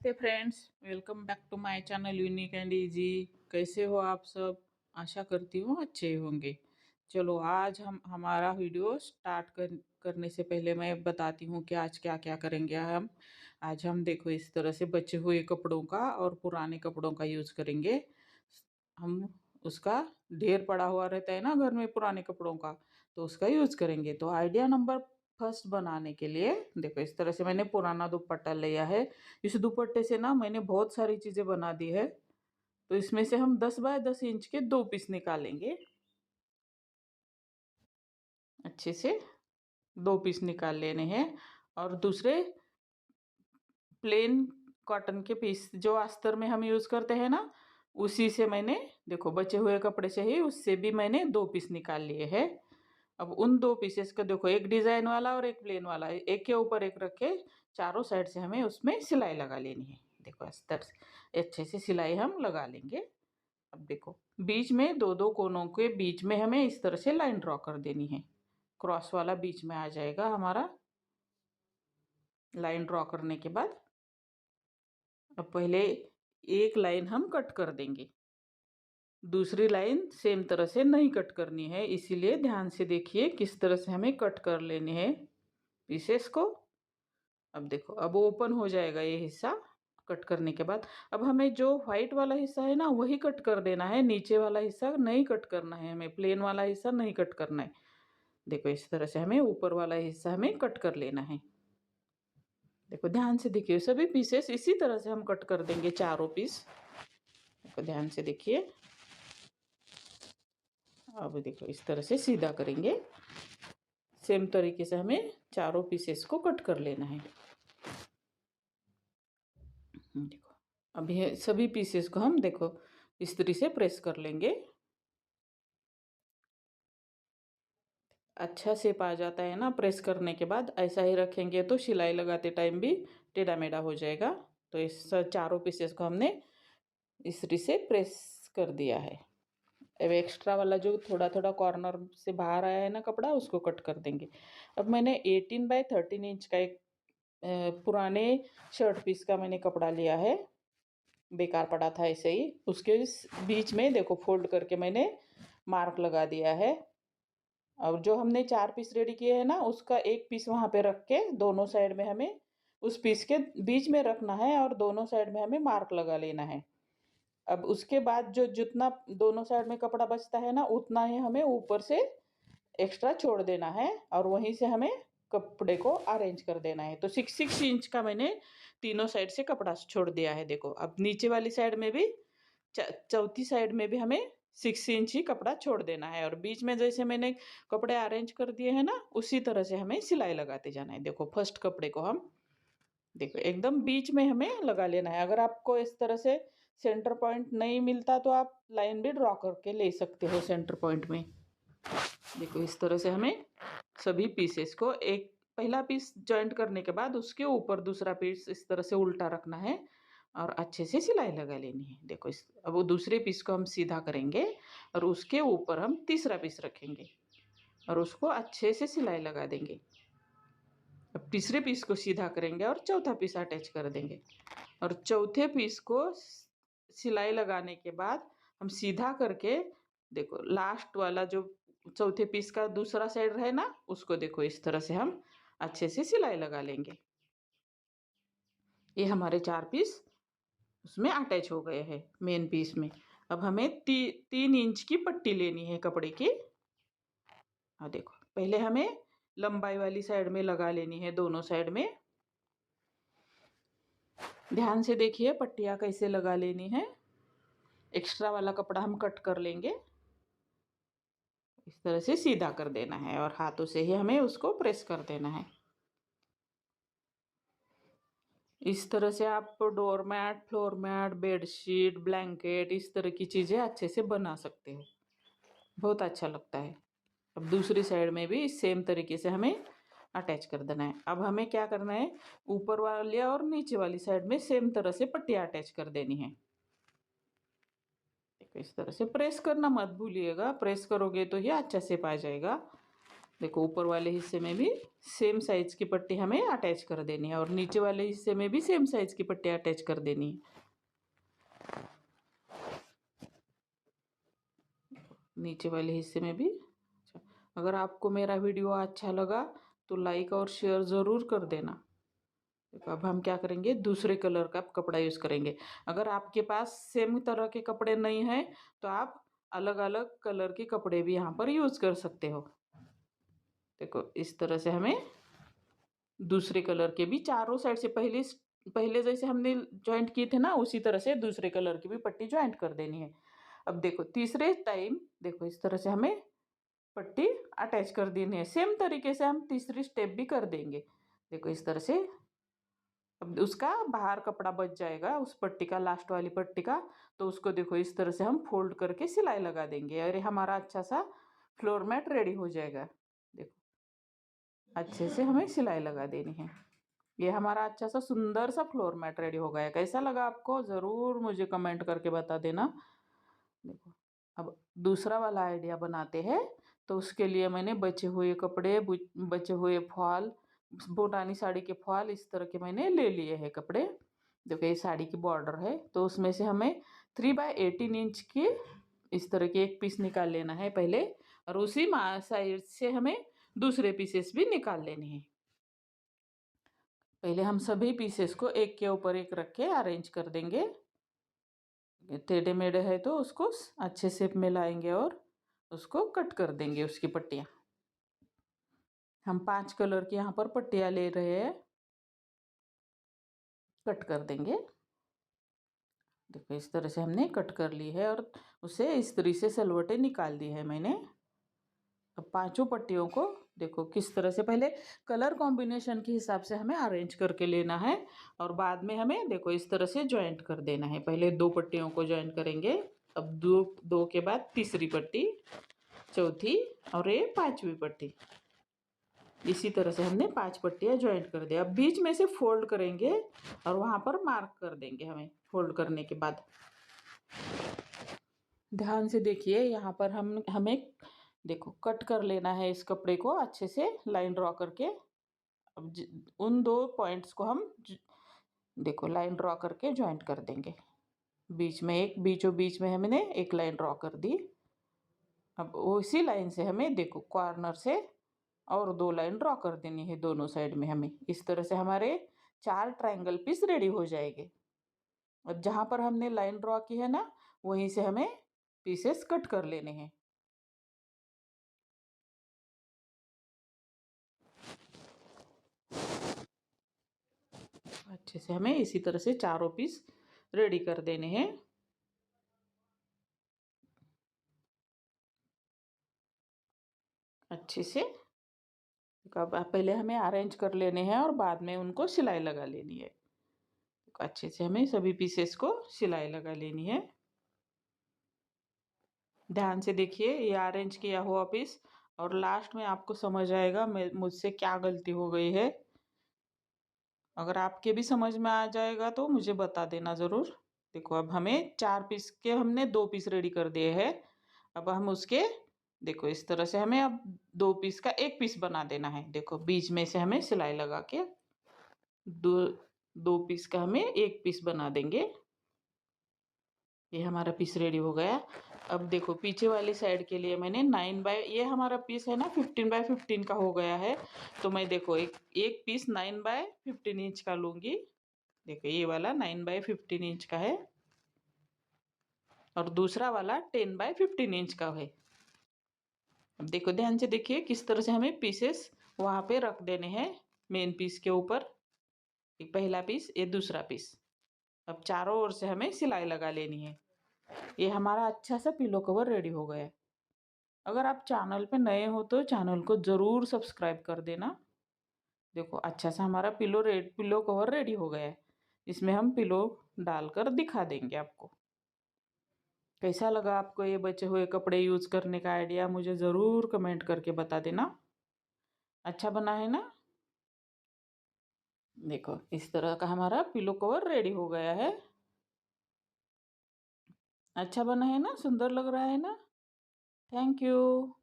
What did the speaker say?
नमस्ते friends, welcome back to my channel unique and easy. कैसे हो आप सब? आशा करती हूँ अच्छे होंगे। चलो आज हम हमारा वीडियो स्टार्ट करने से पहले मैं बताती हूँ कि आज क्या क्या करेंगे हम। आज हम देखो इस तरह से बचे हुए कपड़ों का और पुराने कपड़ों का यूज़ करेंगे। हम उसका ढेर पड़ा हुआ रहता है ना घर में पुराने कपड़ों का, तो उसका यूज़ करेंगे। तो आइडिया नंबर फर्स्ट बनाने के लिए देखो इस तरह से मैंने पुराना दुपट्टा लिया है। इस दुपट्टे से ना मैंने बहुत सारी चीज़ें बना दी है। तो इसमें से हम 10 बाय 10 इंच के 2 पीस निकालेंगे। अच्छे से 2 पीस निकाल लेने हैं। और दूसरे प्लेन कॉटन के पीस जो अस्तर में हम यूज़ करते हैं ना, उसी से मैंने देखो बचे हुए कपड़े से ही उससे भी मैंने 2 पीस निकाल लिए हैं। अब उन 2 पीसेस को देखो, एक डिज़ाइन वाला और एक प्लेन वाला, एक के ऊपर एक रख के चारों साइड से हमें उसमें सिलाई लगा लेनी है। देखो इस तरह से अच्छे से सिलाई हम लगा लेंगे। अब देखो बीच में दो दो कोनों के बीच में हमें इस तरह से लाइन ड्रॉ कर देनी है। क्रॉस वाला बीच में आ जाएगा हमारा। लाइन ड्रॉ करने के बाद अब पहले एक लाइन हम कट कर देंगे। दूसरी लाइन सेम तरह से नहीं कट करनी है, इसीलिए ध्यान से देखिए किस तरह से हमें कट कर लेने हैं पीसेस को। अब देखो अब ओपन हो जाएगा ये हिस्सा कट करने के बाद। अब हमें जो व्हाइट वाला हिस्सा है ना वही कट कर देना है, नीचे वाला हिस्सा नहीं कट करना है, हमें प्लेन वाला हिस्सा नहीं कट करना है। देखो इस तरह से हमें ऊपर वाला हिस्सा हमें कट कर लेना है। देखो ध्यान से देखिए, सभी पीसेस इसी तरह से हम कट कर देंगे, चारों पीस। देखो ध्यान से देखिए। अब देखो इस तरह से सीधा करेंगे। सेम तरीके से हमें चारों पीसेस को कट कर लेना है। देखो अब ये सभी पीसेस को हम देखो इस तरह से प्रेस कर लेंगे। अच्छा शेप आ जाता है ना प्रेस करने के बाद। ऐसा ही रखेंगे तो सिलाई लगाते टाइम भी टेढ़ा मेढ़ा हो जाएगा। तो इस चारों पीसेस को हमने इस तरह से प्रेस कर दिया है। अब एक्स्ट्रा वाला जो थोड़ा थोड़ा कॉर्नर से बाहर आया है ना कपड़ा, उसको कट कर देंगे। अब मैंने 18 बाय 13 इंच का एक पुराने शर्ट पीस का मैंने कपड़ा लिया है, बेकार पड़ा था ऐसे ही। उसके बीच में देखो फोल्ड करके मैंने मार्क लगा दिया है। और जो हमने 4 पीस रेडी किए हैं ना, उसका एक पीस वहाँ पे रख के दोनों साइड में हमें उस पीस के बीच में रखना है और दोनों साइड में हमें मार्क लगा लेना है। अब उसके बाद जो जितना दोनों साइड में कपड़ा बचता है ना, उतना ही हमें ऊपर से एक्स्ट्रा छोड़ देना है और वहीं से हमें कपड़े को अरेंज कर देना है। तो 6 इंच का मैंने तीनों साइड से कपड़ा छोड़ दिया है। देखो अब नीचे वाली साइड में भी चौथी साइड में भी हमें 6 इंच ही कपड़ा छोड़ देना है। और बीच में जैसे मैंने कपड़े अरेंज कर दिए हैं ना, उसी तरह से हमें सिलाई लगाते जाना है। देखो फर्स्ट कपड़े को हम देखो एकदम बीच में हमें लगा लेना है। अगर आपको इस तरह से सेंटर पॉइंट नहीं मिलता तो आप लाइन भी ड्रॉ करके ले सकते हो सेंटर पॉइंट में। देखो इस तरह से हमें सभी पीसेस को एक पहला पीस जॉइंट करने के बाद उसके ऊपर दूसरा पीस इस तरह से उल्टा रखना है और अच्छे से सिलाई लगा लेनी है। देखो इस अब वो दूसरे पीस को हम सीधा करेंगे और उसके ऊपर हम तीसरा पीस रखेंगे और उसको अच्छे से सिलाई लगा देंगे। अब तीसरे पीस को सीधा करेंगे और चौथा पीस अटैच कर देंगे। और चौथे पीस को सिलाई लगाने के बाद हम सीधा करके देखो लास्ट वाला जो चौथे पीस का दूसरा साइड रहे ना, उसको देखो इस तरह से हम अच्छे से सिलाई लगा लेंगे। ये हमारे 4 पीस उसमें अटैच हो गए हैं मेन पीस में। अब हमें 3 इंच की पट्टी लेनी है कपड़े की। हाँ देखो पहले हमें लंबाई वाली साइड में लगा लेनी है, दोनों साइड में। ध्यान से देखिए पट्टियाँ कैसे लगा लेनी है। एक्स्ट्रा वाला कपड़ा हम कट कर लेंगे, इस तरह से सीधा कर देना है और हाथों से ही हमें उसको प्रेस कर देना है। इस तरह से आप doormat, floor mat, bedsheet, blanket, इस तरह की चीज़ें अच्छे से बना सकते हो, बहुत अच्छा लगता है। अब दूसरी साइड में भी सेम तरीके से हमें अटैच कर देना है। अब हमें क्या करना है, ऊपर वाली और नीचे वाली साइड में सेम तरह से पट्टियाँ अटैच कर देनी है। देखो इस तरह से प्रेस करना मत भूलिएगा, प्रेस करोगे तो ये अच्छा शेप आ जाएगा। देखो ऊपर वाले हिस्से में भी सेम साइज की पट्टी हमें अटैच कर देनी है और नीचे वाले हिस्से में भी सेम साइज की पट्टी अटैच कर देनी है। नीचे वाले हिस्से में भी। अगर आपको मेरा वीडियो अच्छा लगा तो लाइक और शेयर ज़रूर कर देना। देखो अब हम क्या करेंगे, दूसरे कलर का कपड़ा यूज़ करेंगे। अगर आपके पास सेम तरह के कपड़े नहीं हैं तो आप अलग अलग कलर के कपड़े भी यहाँ पर यूज़ कर सकते हो। देखो इस तरह से हमें दूसरे कलर के भी चारों साइड से पहले जैसे हमने जॉइंट किए थे ना, उसी तरह से दूसरे कलर की भी पट्टी जॉइंट कर देनी है। अब देखो तीसरे टाइम देखो इस तरह से हमें पट्टी अटैच कर देनी है। सेम तरीके से हम तीसरी स्टेप भी कर देंगे। देखो इस तरह से। अब उसका बाहर कपड़ा बच जाएगा उस पट्टी का, लास्ट वाली पट्टी का, तो उसको देखो इस तरह से हम फोल्ड करके सिलाई लगा देंगे और हमारा अच्छा सा फ्लोर मैट रेडी हो जाएगा। देखो अच्छे से हमें सिलाई लगा देनी है। ये हमारा अच्छा सा सुंदर सा फ्लोर मैट रेडी हो गया। कैसा लगा आपको ज़रूर मुझे कमेंट करके बता देना। देखो अब दूसरा वाला आइडिया बनाते हैं। तो उसके लिए मैंने बचे हुए कपड़े, बचे हुए फॉल, भूटानी साड़ी के फॉल इस तरह के मैंने ले लिए हैं कपड़े। देखो ये साड़ी की बॉर्डर है तो उसमें से हमें 3/18 इंच की इस तरह की एक पीस निकाल लेना है पहले, और उसी साइड से हमें दूसरे पीसेस भी निकाल लेने हैं। पहले हम सभी पीसेस को एक के ऊपर एक रख के अरेंज कर देंगे। टेढ़े मेढ़े है तो उसको अच्छे शेप में लाएंगे और उसको कट कर देंगे उसकी पट्टियाँ। हम 5 कलर की यहाँ पर पट्टियाँ ले रहे हैं, कट कर देंगे। देखो इस तरह से हमने कट कर ली है और उसे इस तरह से सलवटें निकाल दी है मैंने। अब पांचों पट्टियों को देखो किस तरह से पहले कलर कॉम्बिनेशन के हिसाब से हमें अरेंज करके लेना है और बाद में हमें देखो इस तरह से जॉइंट कर देना है। पहले 2 पट्टियों को जॉइंट करेंगे, अब दो के बाद तीसरी पट्टी, चौथी और ये 5वीं पट्टी। इसी तरह से हमने 5 पट्टियाँ जॉइंट कर दिया। अब बीच में से फोल्ड करेंगे और वहाँ पर मार्क कर देंगे हमें फोल्ड करने के बाद। ध्यान से देखिए यहाँ पर हमें देखो कट कर लेना है इस कपड़े को अच्छे से लाइन ड्रॉ करके। अब उन 2 पॉइंट्स को हम देखो लाइन ड्रॉ करके जॉइंट कर देंगे। बीच में एक बीचों बीच में हमने एक लाइन ड्रॉ कर दी। अब उसी लाइन से हमें देखो कॉर्नर से और 2 लाइन ड्रॉ कर देनी है दोनों साइड में हमें। इस तरह से हमारे 4 ट्रायंगल पीस रेडी हो जाएंगे। और जहाँ पर हमने लाइन ड्रॉ की है ना, वहीं से हमें पीसेस कट कर लेने हैं। अच्छे से हमें इसी तरह से चारों पीस रेडी कर देने हैं। अच्छे से अब पहले हमें अरेंज कर लेने हैं और बाद में उनको सिलाई लगा लेनी है। अच्छे से हमें सभी पीसेस को सिलाई लगा लेनी है। ध्यान से देखिए ये अरेंज किया हुआ पीस और लास्ट में आपको समझ आएगा मुझसे क्या गलती हो गई है। अगर आपके भी समझ में आ जाएगा तो मुझे बता देना ज़रूर। देखो अब हमें 4 पीस के हमने 2 पीस रेडी कर दिए हैं। अब हम उसके देखो इस तरह से हमें अब 2 पीस का 1 पीस बना देना है। देखो बीच में से हमें सिलाई लगा के दो पीस का हमें 1 पीस बना देंगे। ये हमारा पीस रेडी हो गया। अब देखो पीछे वाली साइड के लिए मैंने 9 बाय, ये हमारा पीस है ना 15/15 का हो गया है। तो मैं देखो एक पीस 9/15 इंच का लूँगी। देखो ये वाला 9/15 इंच का है और दूसरा वाला 10/15 इंच का है। अब देखो ध्यान से देखिए किस तरह से हमें पीसेस वहाँ पे रख देने हैं मेन पीस के ऊपर। एक पहला पीस, ये दूसरा पीस। अब चारों ओर से हमें सिलाई लगा लेनी है। ये हमारा अच्छा सा पिलो कवर रेडी हो गया है। अगर आप चैनल पे नए हो तो चैनल को ज़रूर सब्सक्राइब कर देना। देखो अच्छा सा हमारा पिलो कवर रेडी हो गया है। इसमें हम पिलो डालकर दिखा देंगे आपको। कैसा लगा आपको ये बचे हुए कपड़े यूज़ करने का आइडिया, मुझे ज़रूर कमेंट करके बता देना। अच्छा बना है ना। देखो इस तरह का हमारा पिलो कवर रेडी हो गया है। अच्छा बना है ना, सुंदर लग रहा है ना। Thank you.